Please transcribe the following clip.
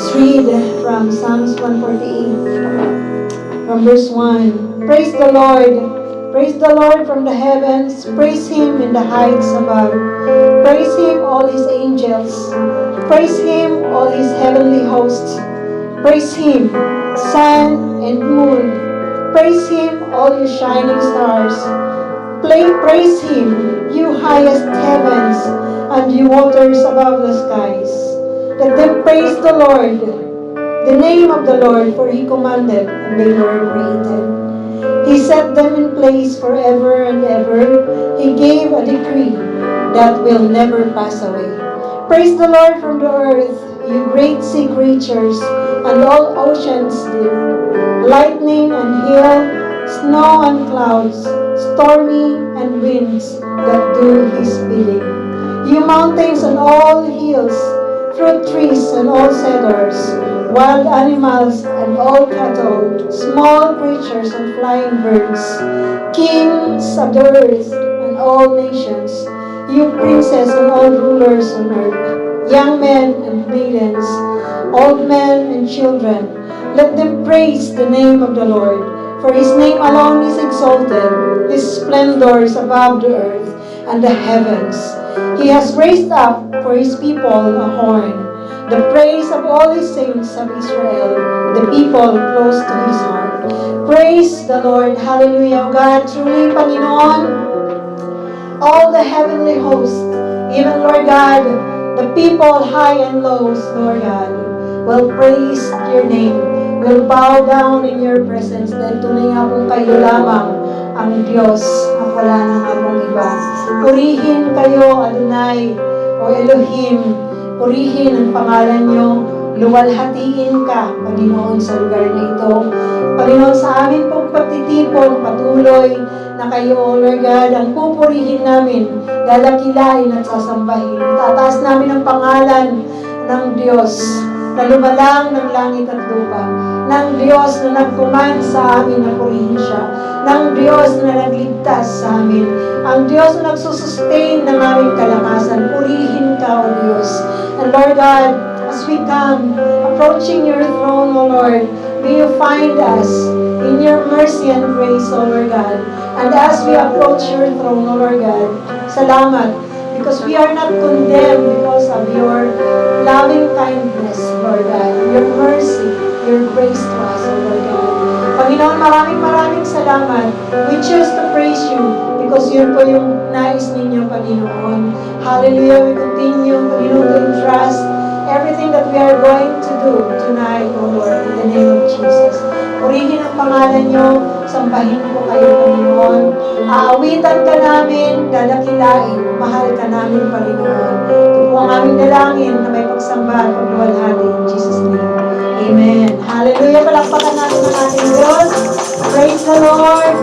Let's read from Psalms 148, from verse 1. Praise the Lord. Praise the Lord from the heavens. Praise Him in the heights above. Praise Him, all His angels. Praise Him, all His heavenly hosts. Praise Him, sun and moon. Praise Him, all His shining stars. Praise Him, you highest heavens, and you waters above the skies. Let them praise the Lord, the name of the Lord, for He commanded, and they were created. He set them in place forever and ever. He gave a decree that will never pass away. Praise the Lord from the earth, you great sea creatures, and all oceans deep, lightning and hail, snow and clouds, stormy and winds that do His bidding. You mountains and all hills, fruit trees and all cedars, wild animals and all cattle, small creatures and flying birds, kings of the earth and all nations, you princes and all rulers on earth, young men and maidens, old men and children, let them praise the name of the Lord, for His name alone is exalted, His splendor is above the earth and the heavens. He has raised up for His people a horn, the praise of all His saints of Israel, the people close to His heart. Praise the Lord. Hallelujah. O God, truly, Panginoon, all the heavenly hosts, even, Lord God, the people high and low, Lord God, will praise your name, will bow down in your presence, dahil tunay nga pong kayo lamang ang Diyos at wala nang akong iba. Purihin kayo, Adonai, o Elohim, purihin ang pangalan niyo, luwalhatiin ka, Panginoon, sa lugar na ito. Panginoon, sa amin pong pagtitipon, patuloy na kayo, Lord God, ang pupurihin namin, dadakilain at sasambahin. Tataas namin ang pangalan ng Diyos na lumalang ng langit at lupa, ng Diyos na nag-command sa amin na purihin siya, ng Diyos na nagligtas sa amin, ang Diyos na nagsusustain ng aming kalakasan. Purihin ka, O Diyos. And Lord God, as we come, approaching your throne, O Lord, may you find us in your mercy and grace, O Lord God. And as we approach your throne, O Lord God, salamat, because we are not condemned because of your loving kindness, Lord God, your mercy, your grace to us, O Lord God. Panginoon, maraming salamat. We choose to praise you because yun po yung nais ninyo, Panginoon. Hallelujah, we continue, Panginoon, to entrust everything that we are going to do tonight, O Lord, in the name of Jesus. Purihin ang pangalan nyo, sambahin po kayo, Panginoon. Aawitan ka namin, dadakilain, mahal ka namin, Panginoon. Ito po ang aming dalangin na may pagsamba at pagluwalhati in Jesus' name. Amen. Hallelujah. Palakpakan natin ang ating Diyos. Praise the Lord.